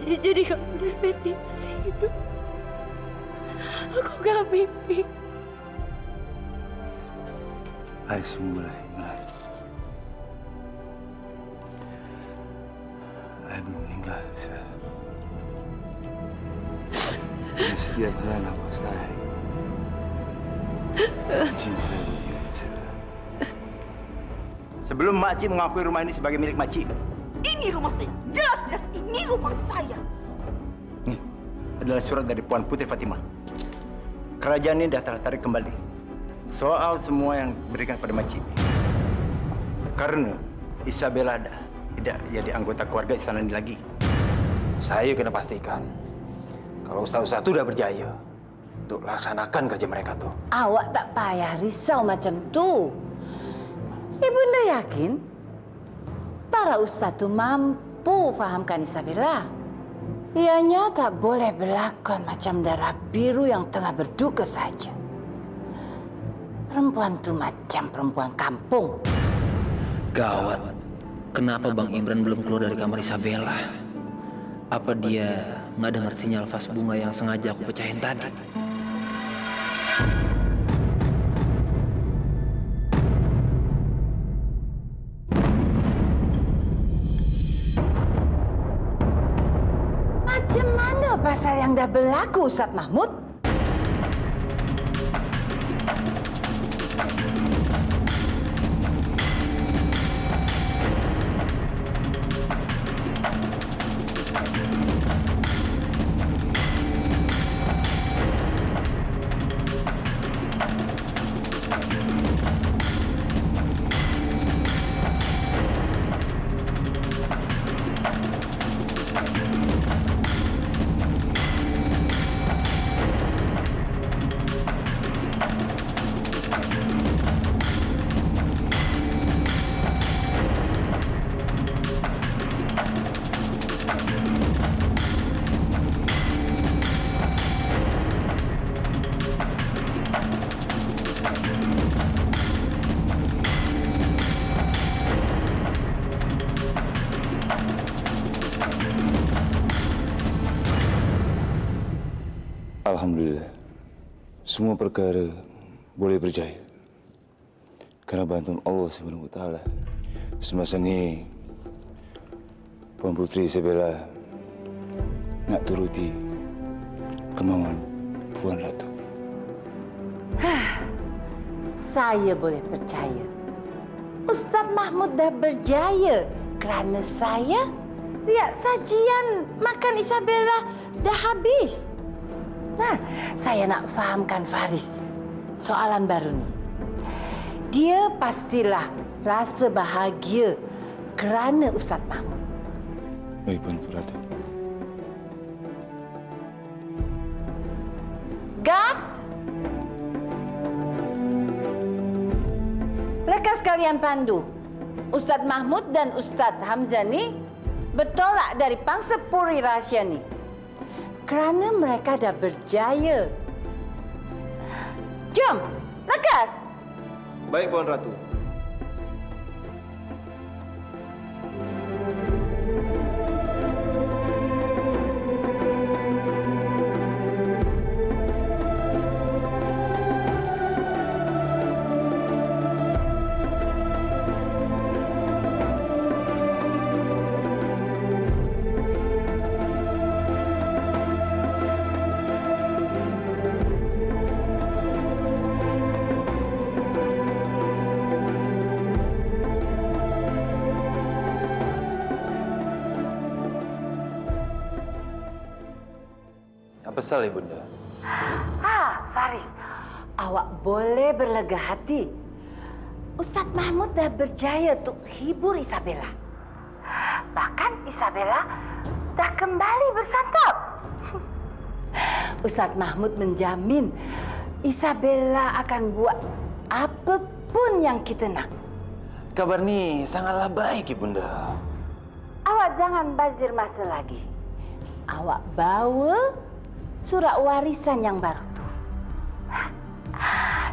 bisa jadi kamu dan Fendi masih hidup. Aku gak mimpi. Hai semula Imran. Hai belum meninggal, Isra. Setiap helai nafas saya cinta bagi Isra. Sebelum makcik mengakui rumah ini sebagai milik makcik. Ini rumah saya. Jelas-jelas ini rumah saya. Nih adalah surat dari Puan Putri Fatimah. Kerajaan ini dah tertarik kembali soal semua yang diberikan pada makcik. Karena Isabella dah tidak jadi anggota keluarga istana ini lagi. Saya kena pastikan kalau ustaz-ustaz itu udah berjaya untuk laksanakan kerja mereka tuh. Awak tak payah risau macam tu. Ibunda yakin para ustaz tu mampu fahamkan Isabella. Ianya tak boleh berlakon macam darah biru yang tengah berduka saja. Perempuan tu macam perempuan kampung. Gawat. Kenapa Bang Imran belum keluar dari kamar Isabella? Apa dia nggak dengar sinyal vas bunga yang sengaja aku pecahin tadi? Macam mana pasal yang dah berlaku, Ustaz Mahmud? Alhamdulillah, semua perkara boleh berjaya. Kerana bantuan Allah SWT. Semasa ni, Puan Putri Isabella nak turuti kemauan Puan Ratu. Saya boleh percaya. Ustaz Mahmud dah berjaya kerana saya lihat sajian makan Isabella dah habis. Nah, saya nak fahamkan Faris soalan baru ni. Dia pastilah rasa bahagia kerana Ustaz Mahmud. Baik, Puan Ratu. Gak? Mereka sekalian pandu. Ustaz Mahmud dan Ustaz Hamzah ni bertolak dari pangsa puri rahsia ni. Kerana mereka dah berjaya. Jom, lekas. Baik, Puan Ratu. Pesal Ibunda. Faris, awak boleh berlega hati. Ustaz Mahmud dah berjaya untuk hibur Isabella. Bahkan Isabella dah kembali bersantap. Ustaz Mahmud menjamin Isabella akan buat apapun yang kita nak. Kabar ni sangatlah baik, Ibunda. Awak jangan bazir masa lagi. Awak bawa surat warisan yang baru tu.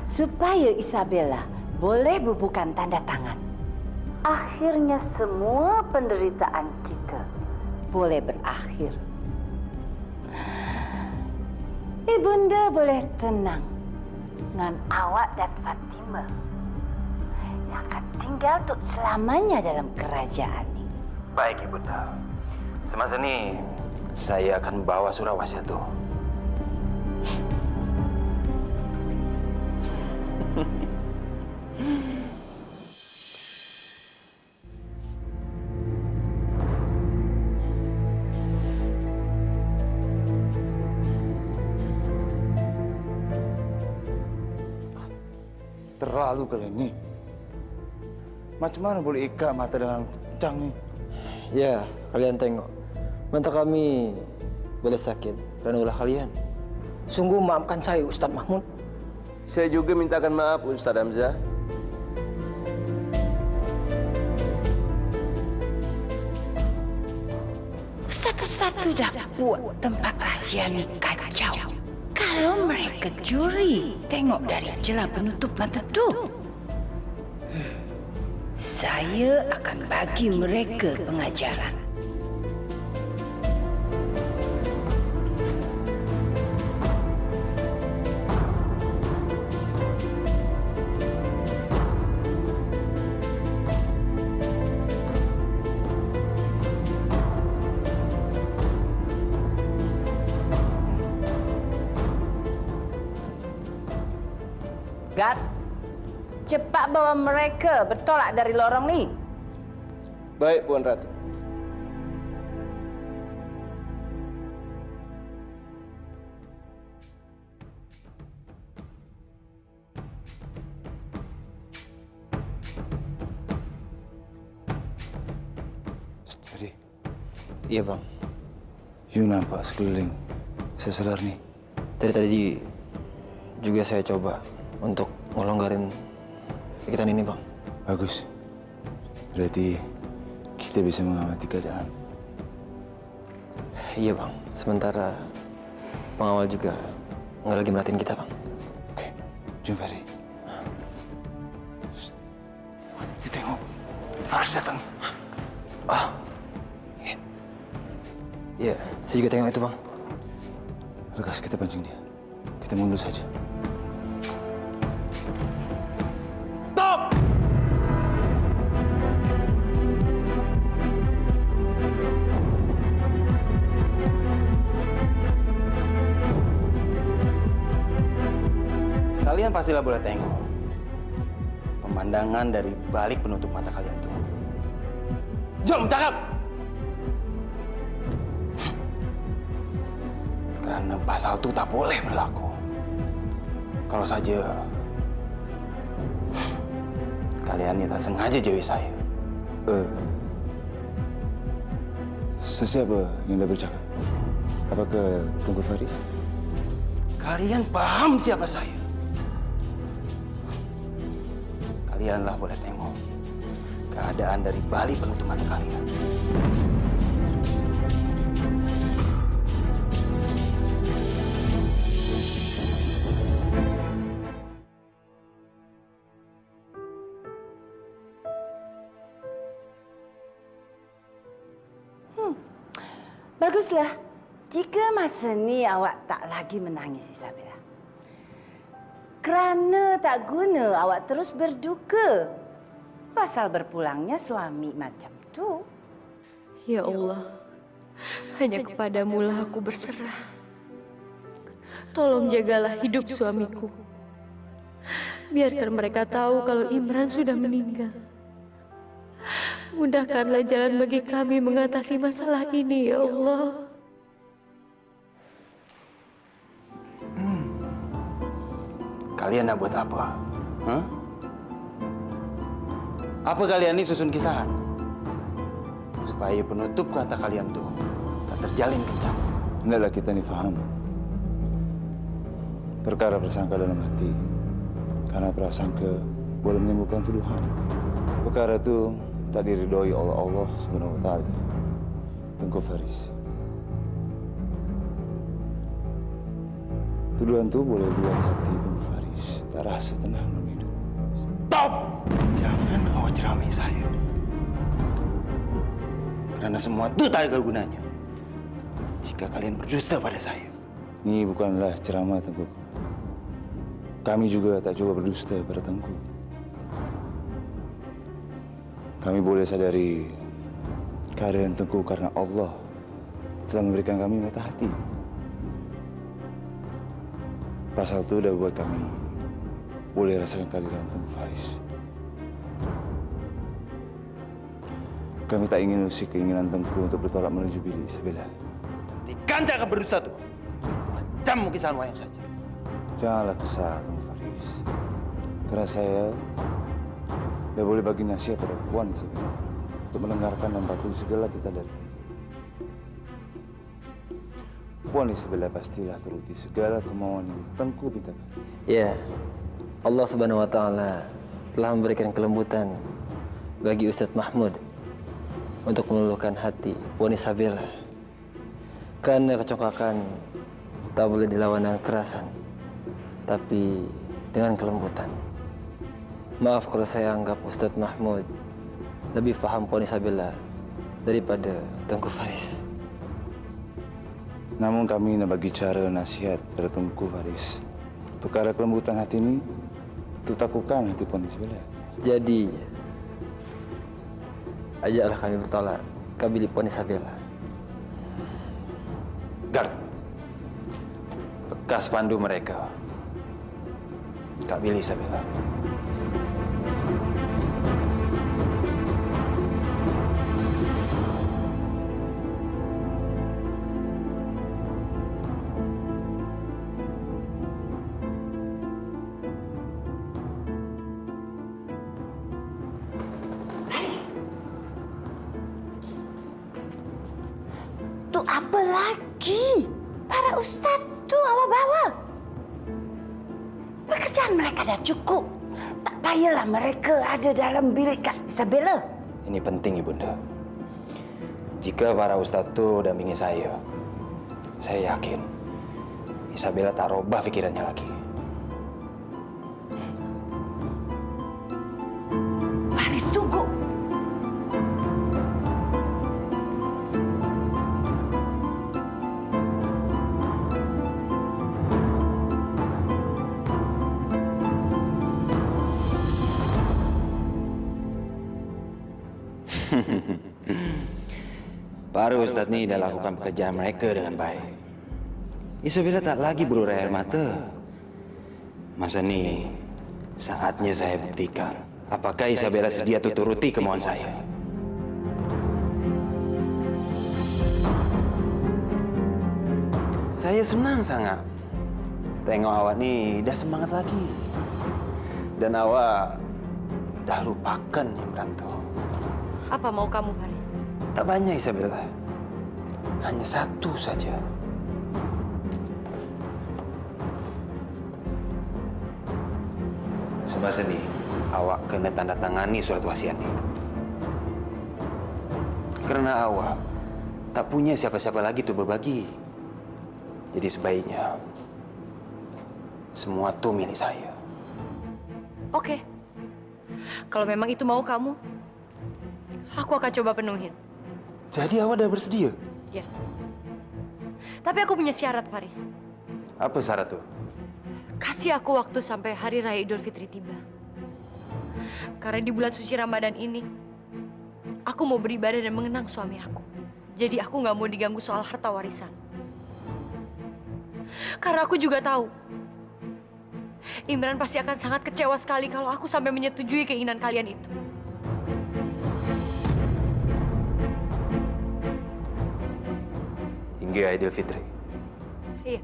Supaya Isabella boleh bubuhkan tanda tangan. Akhirnya semua penderitaan kita boleh berakhir. Ibunda boleh tenang dengan awak dan Fatimah yang akan tinggal untuk selamanya dalam kerajaan ini. Baik, Ibunda. Semasa ini, saya akan bawa surah wasiat itu. Terlalu kalian nih. Macam mana boleh ikat mata dengan kencang nih? Ya, kalian tengok. Mata kami boleh sakit karena ulah kalian. Sungguh maafkan saya, Ustadz Mahmud. Saya juga mintakan maaf, Ustaz Hamzah. Ustadz sudah buat tempat rahasia ini kacau. Kalau mereka curi, tengok dari celah penutup mata tu. Saya akan bagi mereka pengajaran. Gad, cepat bawa mereka bertolak dari lorong ni. Baik, Puan Ratu. Jadi, Iya, Bang. you nampak sekeliling. Saya sadar nih. Tadi juga saya coba untuk ngelonggarin ikatan ini, Bang. Bagus. Berarti kita bisa mengamati keadaan. Iya, Bang. Sementara pengawal juga nggak lagi merhatiin kita, Bang. Oke, jom Ferry. You tengok, Faris datang. Ah, iya. Iya, saya juga tengok itu, Bang. Lekas kita pancing dia. Kita mundur saja. Stop! Kalian pastilah boleh tengok pemandangan dari balik penutup mata kalian tuh. Jom, cakap! Karena pasal itu tak boleh berlaku. Kalau saja kalian ini tak sengaja jauhi saya. Sesiapa yang dah bercakap? Apakah Tunggu Faris? Kalian paham siapa saya? Kalianlah boleh tengok keadaan dari balik penutup mata kalian. Baguslah. Jika masa ni awak tak lagi menangis, Isabella. Kerana tak guna awak terus berduka pasal berpulangnya suami macam tu. Ya Allah, hanya kepadamu-lah aku berserah. Tolong jagalah hidup suamiku. Biarkan mereka tahu kalau Imran sudah meninggal. Mudahkanlah jalan bagi kami mengatasi masalah ini, ya Allah. Kalian nak buat apa? Hah? Apa kalian ini susun kisahan? Supaya penutup kata kalian tuh tak terjalin kencang. Hendaklah kita ni faham. Perkara prasangka dalam hati. Karena prasangka boleh menimbulkan tuduhan. Perkara itu tak diridhoi oleh Allah Subhanahu wa taala. Tengku Faris. Tuduhan itu boleh buat hati Tengku Faris tak rasa tenang dalam hidup. Stop! Jangan awak ceramai saya. Karena semua itu tak ada gunanya jika kalian berdusta pada saya. Ini bukanlah ceramah, Tengku. Kami juga tak coba berdusta pada Tengku. Kami boleh sadari keadaan Tengku karena Allah telah memberikan kami mata hati. Pasal itu dah buat kami boleh rasakan kehadiran Tengku Faris. Kami tak ingin usik keinginan Tengku untuk bertolak menuju bilik Isabella. Hentikan jangan berdusta tuh. Macam kisah wayang saja. Janganlah kesal, Tengku Faris. Karena saya dah boleh bagi nasihat pada Puan Isabella untuk mendengarkan dan patuhi segala titah dari Tengku. Puan Isabella pastilah turuti segala kemauan yang Tengku mintakan. Ya, Allah Subhanahu wa Ta'ala telah memberikan kelembutan bagi Ustadz Mahmud untuk meluluhkan hati Puan Isabella. Karena kecongkakan tak boleh dilawan dengan kekerasan, tapi dengan kelembutan. Maaf kalau saya anggap Ustadz Mahmud lebih paham Puan Isabella daripada Tengku Faris. Namun kami nak bagi cara nasihat pada Tengku Faris. Perkara kelembutan hati ini, itu takutkan hati Puan Isabella. Jadi, ajaklah kami bertolak ke bilik Puan Isabella. Gard, bekas pandu mereka. Kak Billy Isabella. Tu apa lagi? Para ustaz tu awak bawa. Pekerjaan mereka dah cukup. Tak payahlah mereka ada dalam bilik Kak Isabella. Ini penting, Ibunda. Jika para ustadz itu dampingi saya yakin Isabella tak robah pikirannya lagi. Faris, tunggu. Para ustadz ini dah lakukan pekerjaan mereka dengan baik. Isabella tak lagi berurai air mata. Masa ini saatnya saya buktikan apakah Isabella sedia turuti kemauan saya. Saya senang sangat tengok awak ni dah semangat lagi. Dan awak dah lupakan yang berantu. Apa mau kamu, Faris? Tak banyak, Isabella. Hanya satu saja. Semasa ni, awak kena tanda tangani surat wasiat ni. Kerana awak tak punya siapa-siapa lagi tu berbagi. Jadi sebaiknya semua tu milik saya. Oke. Kalau memang itu mau kamu, aku akan coba penuhin. Jadi awak dah bersedia? Ya. Tapi aku punya syarat, Faris. Apa syarat tu? Kasih aku waktu sampai hari raya Idul Fitri tiba. Karena di bulan suci Ramadan ini, aku mau beribadah dan mengenang suami aku. Jadi aku nggak mau diganggu soal harta warisan. Karena aku juga tahu, Imran pasti akan sangat kecewa sekali kalau aku sampai menyetujui keinginan kalian itu. Hingga Idul Fitri. Iya.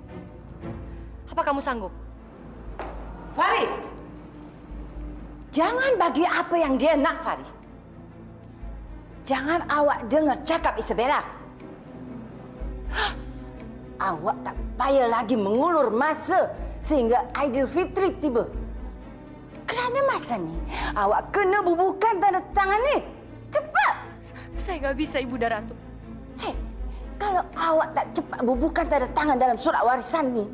Apa kamu sanggup? Faris, jangan bagi apa yang dia nak, Faris. Jangan awak dengar cakap Isabella. Awak tak payah lagi mengulur masa sehingga Idul Fitri tiba. Kerana masa ni, awak kena bubuhkan tanda tangan ni. Cepat! Saya nggak bisa, Ibu Ratu. Hei, kalau awak tak cepat bubuhkan tanda tangan dalam surat warisan ni,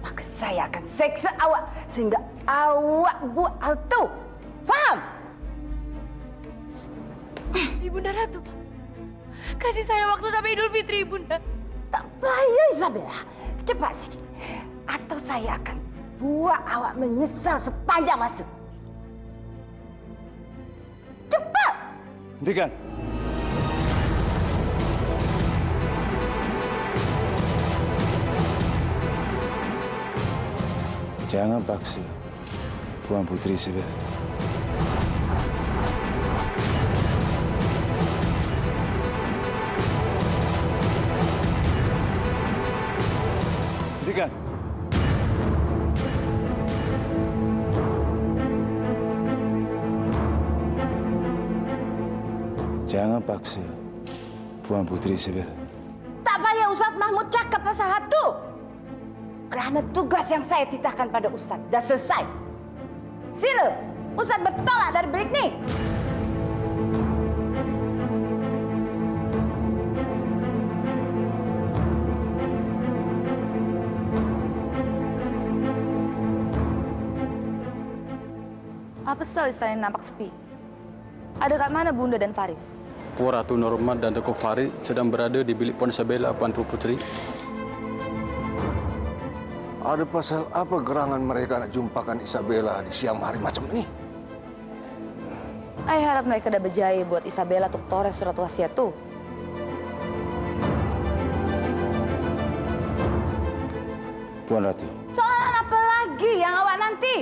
maka saya akan seksa awak sehingga awak buat hal tu. Faham? Ibunda Ratu, kasih saya waktu sampai Idul Fitri, Ibunda. Tak payah, Isabella. Cepat sikit. Atau saya akan buat awak menyesal sepanjang masa. Cepat! Hentikan. Jangan paksa Puan Putri Isabella. Hentikan. Jangan paksa Puan Putri Isabella. Tak payah Ustaz Mahmud cakap pasal itu. Kerana tugas yang saya titahkan pada Ustaz dah selesai. Sila, Ustaz bertolak dari bilik ni. Apa sel istana nampak sepi? Ada kat mana Bunda dan Faris? Puan Ratu Normat dan Datuk Farid sedang berada di bilik Puan Isabella, Puan Putri. Ada pasal apa gerangan mereka nak jumpakan Isabella di siang hari macam ni? Saya harap mereka dah berjaya buat Isabella untuk toreh surat wasiat tu. Puan Ratu. Soalan apa lagi yang awak nanti?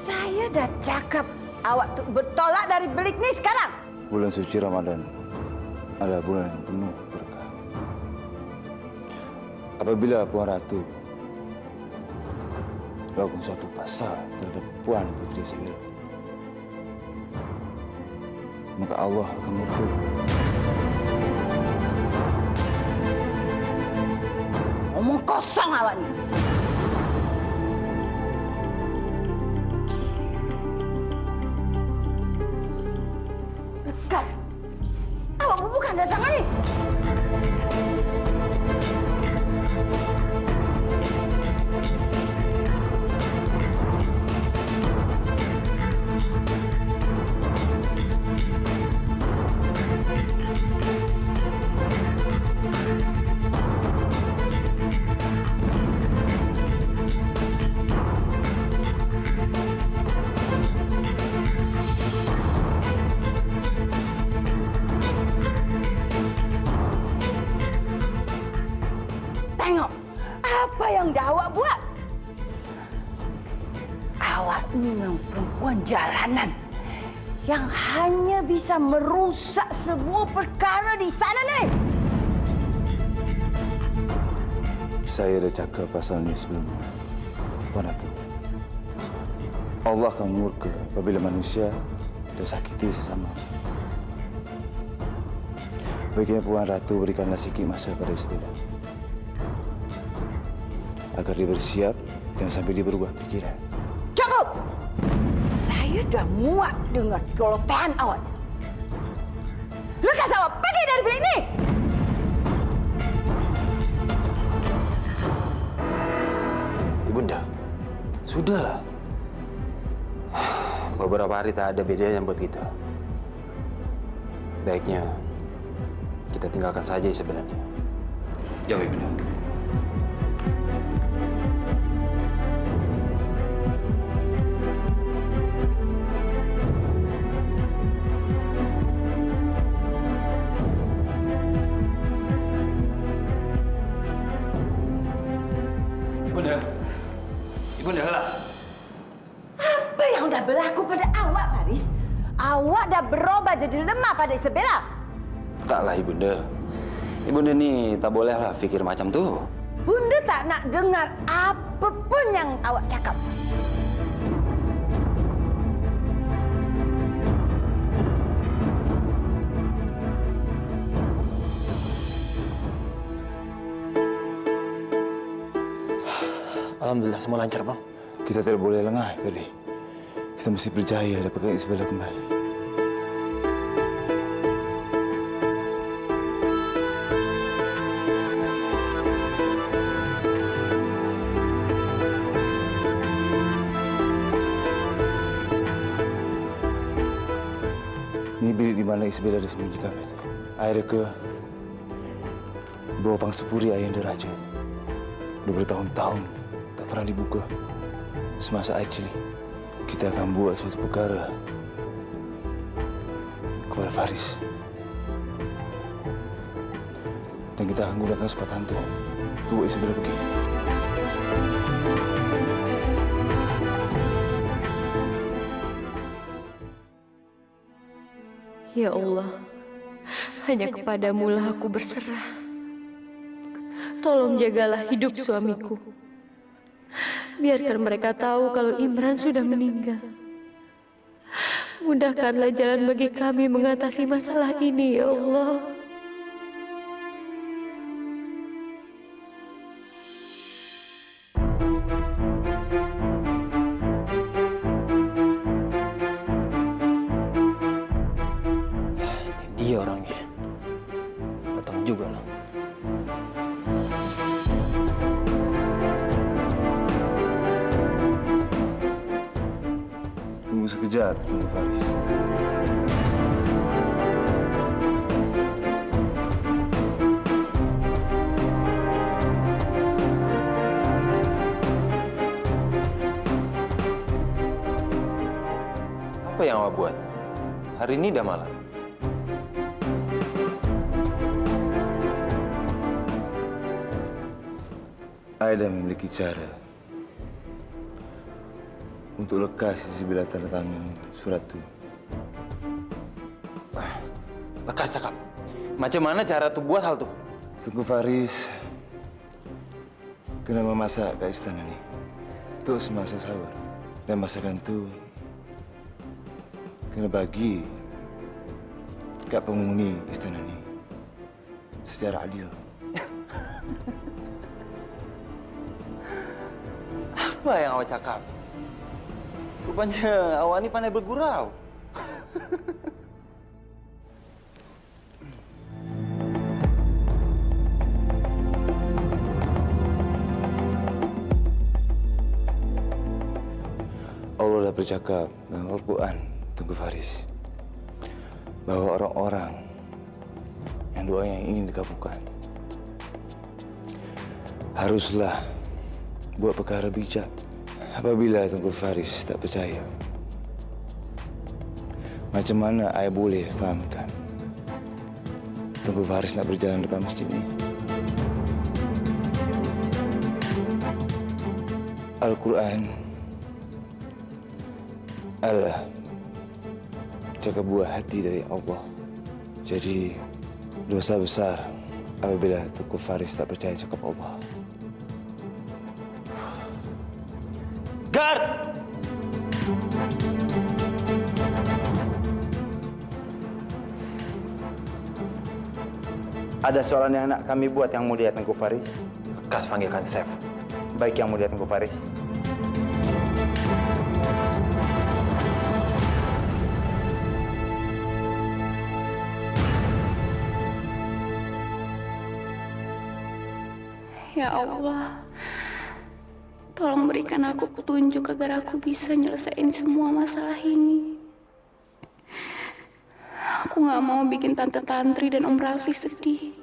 Saya dah cakap awak tu bertolak dari bilik ni sekarang. Bulan suci Ramadan adalah bulan yang penuh berkah. Apabila Puan Ratu melakukan suatu pasal terhadap Puan Putri Isabella, maka Allah akan murka. Omong kosong awak ni. Lekas. Awak bubuhkan datang ni. Tengok apa yang dah awak buat. Awak ni memang perempuan jalanan yang hanya bisa merusak semua perkara di sana ni. Saya dah cakap pasal ni sebelumnya, Puan Ratu. Allah akan murka apabila manusia dah sakiti sesama. Baiknya Puan Ratu berikanlah sikit masa pada Isabella agar dia bersiap, jangan sampai dia berubah pikiran. Cukup! Saya dah muak dengar kelotehan awak. Lekas awak pergi dari bilik ni! Ibunda, sudahlah. Beberapa hari tak ada bedanya buat kita. Baiknya kita tinggalkan saja Isabella ni. Jauh, Ibunda. Ibunda, lah. Apa yang dah berlaku pada awak, Faris? Awak dah berubah jadi lemah pada Isabella. Taklah, Ibunda. Ibunda ni tak bolehlah fikir macam tu. Bunda tak nak dengar apa pun yang awak cakap. Alhamdulillah, semua lancar, Bang. Kita tidak boleh lengah, Ferdi. Kita mesti berjaya dapatkan Isabella kembali. Ini bilik di mana Isabella disembunyikan, Ferdi. Saya reka Bawa pangsepuri Ayahanda Raja. Udah bertahun-tahun tak pernah dibuka. Semasa Ajli, kita akan buat suatu perkara kepada Faris. Dan kita akan gunakan kesempatan itu untuk buat Isabella pergi. Ya Allah, hanya kepadamu lah aku berserah. Tolong jagalah hidup suamiku. Biarkan mereka tahu kalau Imran sudah meninggal. Mudahkanlah jalan bagi kami mengatasi masalah ini, ya Allah. Dia orangnya. Datang juga loh. Tunggu sekejap, Tunggu Faris. Apa yang awak buat? Hari ini udah malam. Aida memiliki cara untuk lekas Isabella tanda tangan surat itu. Lekas cakap. Macam mana cara tuh buat hal tuh? Tunggu Faris kena memasak ke istana nih. Itu semasa sahur. Dan masakan itu kena bagi ke penghuni istana ini secara adil. Apa yang awak cakap? Rupanya awak ini pandai bergurau. Allah dah bercakap dalam Al-Quran, Tunggu Faris, bahwa orang-orang yang doanya ingin dikabulkan haruslah buat perkara bijak. Apabila Tunggu Faris tak percaya, macam mana saya boleh fahamkan Tunggu Faris nak berjalan depan masjid ini? Al-Quran adalah cakap buah hati dari Allah. Jadi dosa besar apabila Tunggu Faris tak percaya cakap Allah. Guard! Ada soalan yang nak kami buat yang mulia Tengku Faris. Lekas panggilkan Chef. Baik yang mulia Tengku Faris. Ya Allah, tolong berikan aku petunjuk agar aku bisa nyelesain semua masalah ini. Aku gak mau bikin Tante Tantri dan Om Raffi sedih.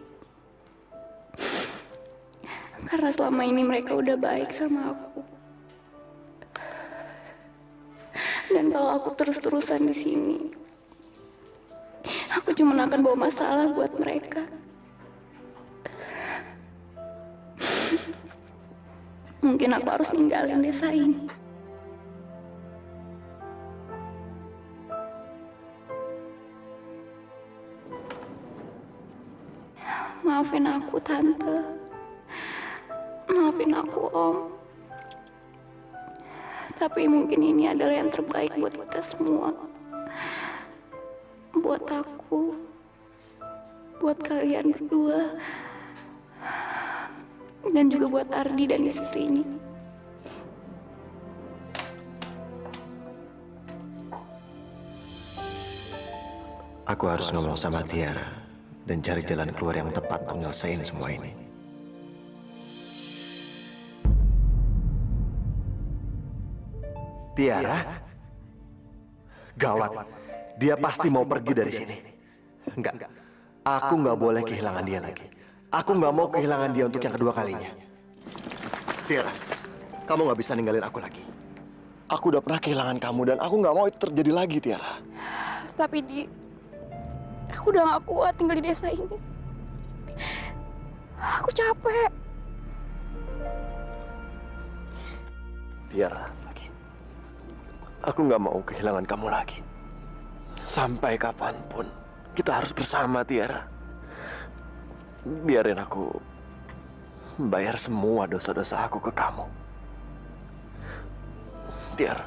Karena selama ini mereka udah baik sama aku. Dan kalau aku terus-terusan di sini, aku cuma akan bawa masalah buat mereka. Mungkin aku harus ninggalin desa ini. Maafin aku, Tante. Maafin aku, Om. Tapi mungkin ini adalah yang terbaik buat kita semua. Buat aku. Buat kalian berdua. Dan juga buat Ardi dan istrinya. Aku harus ngomong sama Tiara dan cari jalan keluar yang tepat untuk nyelesain semua ini. Tiara? Gawat. Dia pasti mau pergi dari sini. Enggak. Aku nggak boleh kehilangan dia lagi. Aku nggak mau kehilangan dia untuk yang kedua kalinya. Tiara, kamu nggak bisa ninggalin aku lagi. Aku udah pernah kehilangan kamu dan aku nggak mau itu terjadi lagi, Tiara. Tapi aku udah gak kuat tinggal di desa ini. Aku capek. Tiara, aku nggak mau kehilangan kamu lagi. Sampai kapanpun kita harus bersama, Tiara. Biarin aku bayar semua dosa-dosa aku ke kamu. Tiara.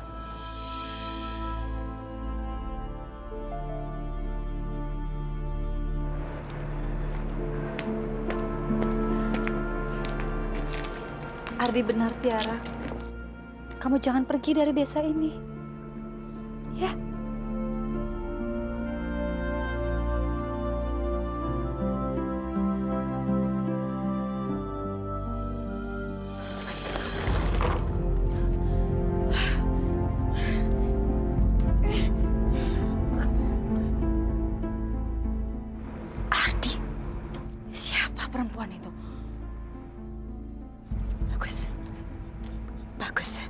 Ardi benar, Tiara. Kamu jangan pergi dari desa ini. Ya. Ardi, siapa perempuan itu? Bagus.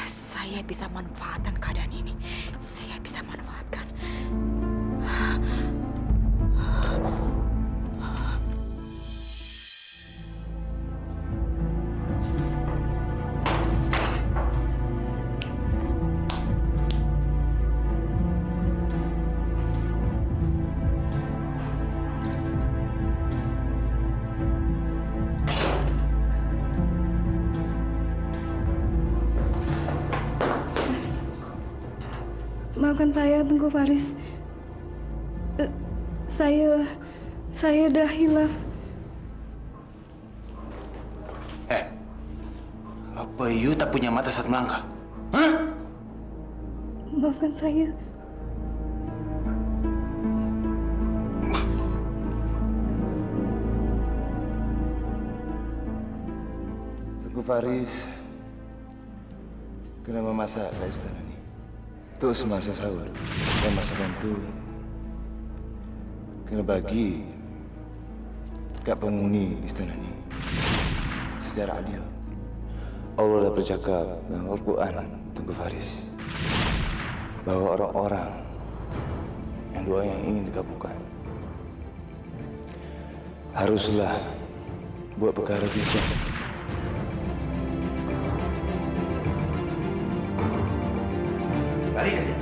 Saya bisa manfaatkan keadaan ini. Saya bisa manfaatkan. Maafkan saya, Tengku Faris. Saya dah hilaf. Apa you tak punya mata saat melangkah? Hah? Maafkan saya. Tengku Faris, kenapa masak di istana ini? Itu semasa sahur dan masakan itu kena bagi kat penghuni istana ini secara adil. Allah dah bercakap dalam Al-Quran, Tengku Faris, bahwa orang-orang yang doanya ingin dikabulkan haruslah buat perkara bijak. Balik aja.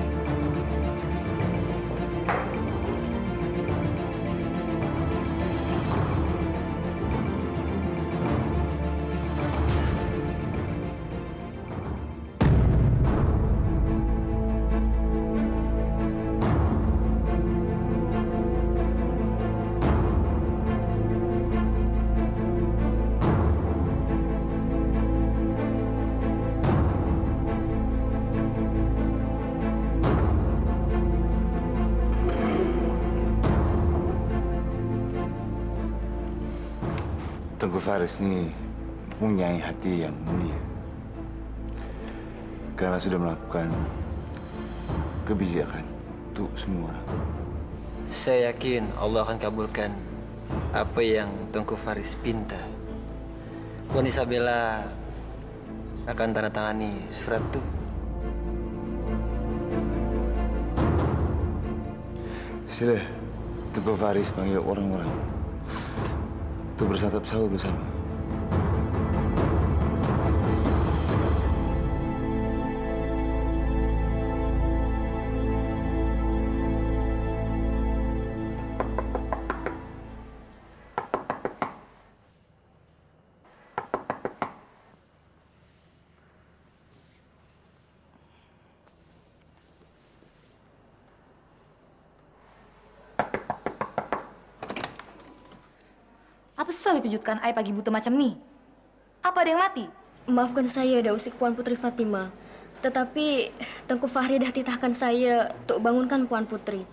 Tengku Faris ini mempunyai hati yang mulia karena sudah melakukan kebijakan untuk semua orang. Saya yakin Allah akan kabulkan apa yang Tengku Faris pinta. Puan Isabella akan tanda tangani surat itu. Sila Tengku Faris panggil orang-orang untuk bersantap sahur bersama. Apa sesal dikejutkan Ai pagi buta macam ni? Apa ada yang mati? Maafkan saya, Dausik Puan Putri Fatimah. Tetapi Tengku Fahri dah titahkan saya untuk bangunkan Puan Putri.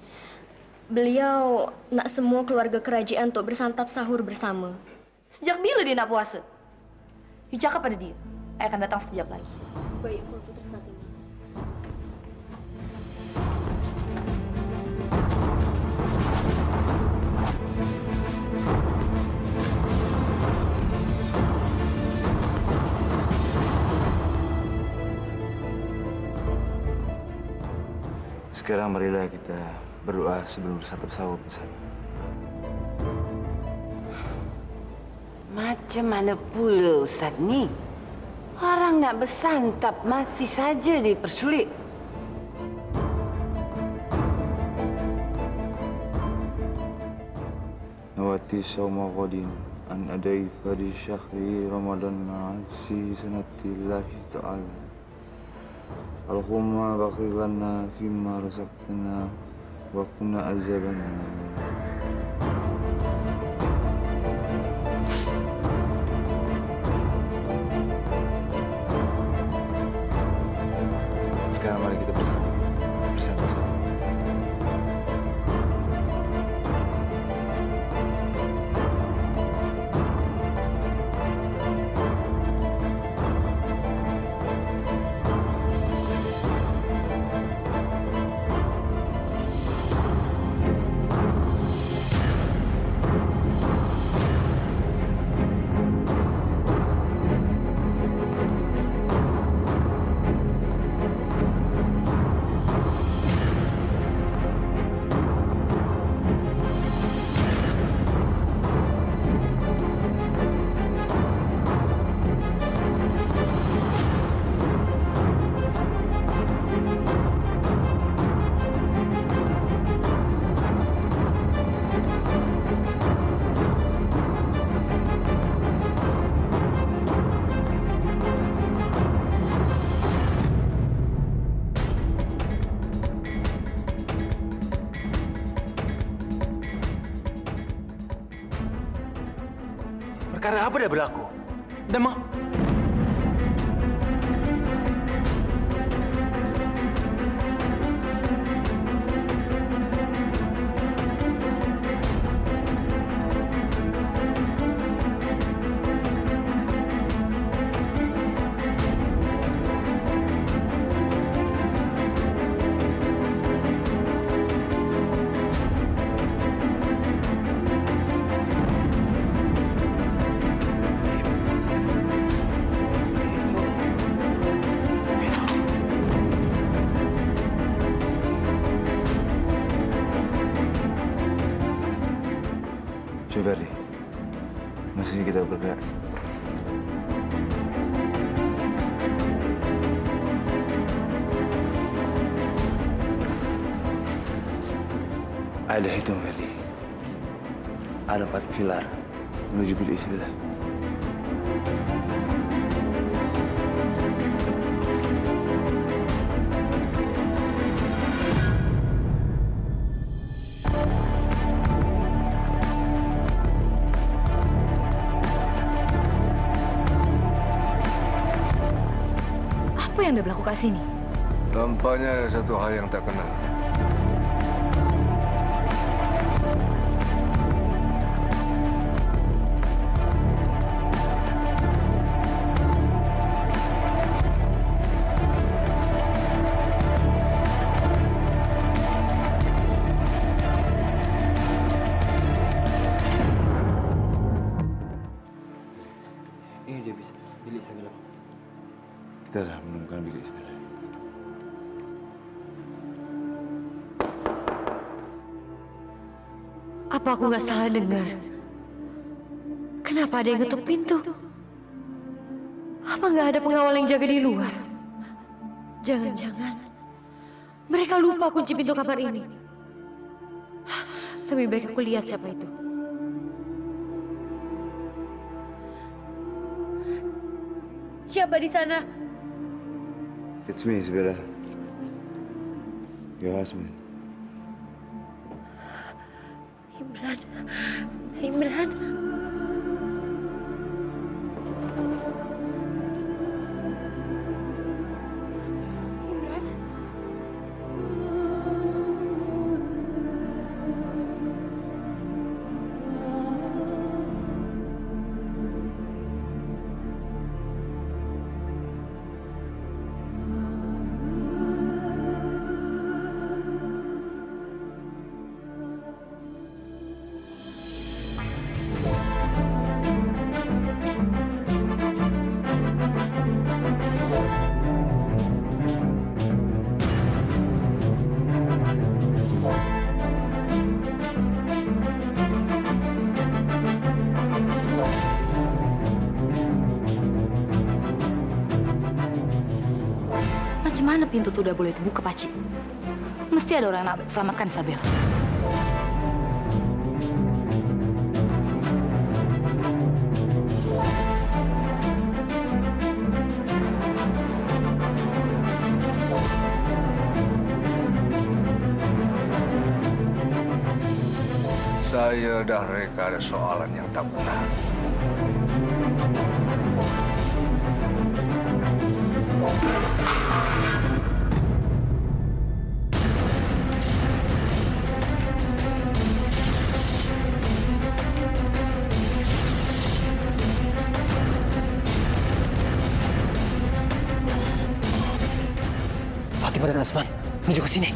Beliau nak semua keluarga kerajaan untuk bersantap sahur bersama. Sejak bila dia nak puasa? You cakap pada dia. Ai akan datang sekejap lagi. Baik, Puan Putri Fatimah. Sekarang marilah kita berdoa sebelum bersantap sahur bersama. Macam mana pula Ustaz ni? Orang nak bersantap masih saja dipersulit. Nawati sawma ghadin an adai fadi syahri Ramadan ma'asi sanatillahi ta'ala. Allahumma baghfir lana fimma razaqtana wa qina azabannar. Sekarang mari kita bersama bersama. Perkara apa dah berlaku? Dan mak... Coba deh, masih kita bergerak. Ada hitung Verdi. Ada 4 pilar menuju bilik sebelah. Apa yang anda lakukan sini? Tampaknya ada satu hal yang tak kenal. Ini dia bisa bilik sebelah. Kita dah menemukan bilik sebelah. Apa aku nggak salah dengar? Kenapa ada yang ketuk pintu? Apa nggak ada pengawal yang jaga di luar? Jangan-jangan mereka lupa kunci pintu kamar ini. Lebih baik aku lihat siapa itu. Siapa di sana? It's me, Isabella. Your husband. Imran. Imran. Imran. Macam mana pintu itu udah boleh terbuka, Paci? Mesti ada orang yang nak selamatkan Isabella. Saya dan Reka ada soalan yang tak benar. Fatimah dan Asman menuju ke sini.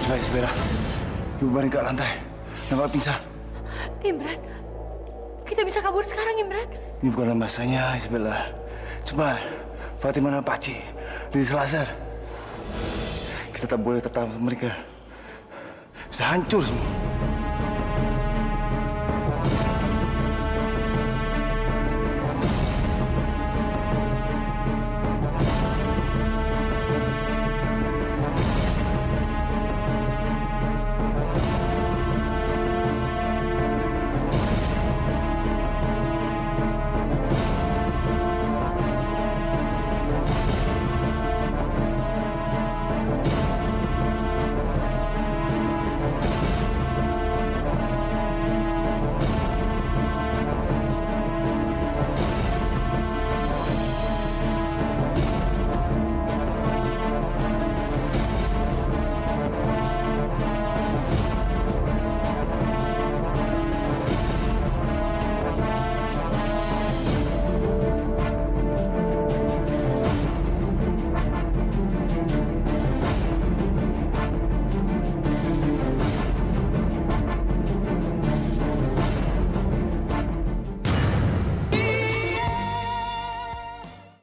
Coba Isabella, ibu baring ke lantai. Nampak pingsan. Imran, kita bisa kabur sekarang, Imran. Ini bukanlah masanya, Isabella. Coba Fatimah dan Paci di Selasar. Kita tak boleh tetap mereka. Bisa hancur semua.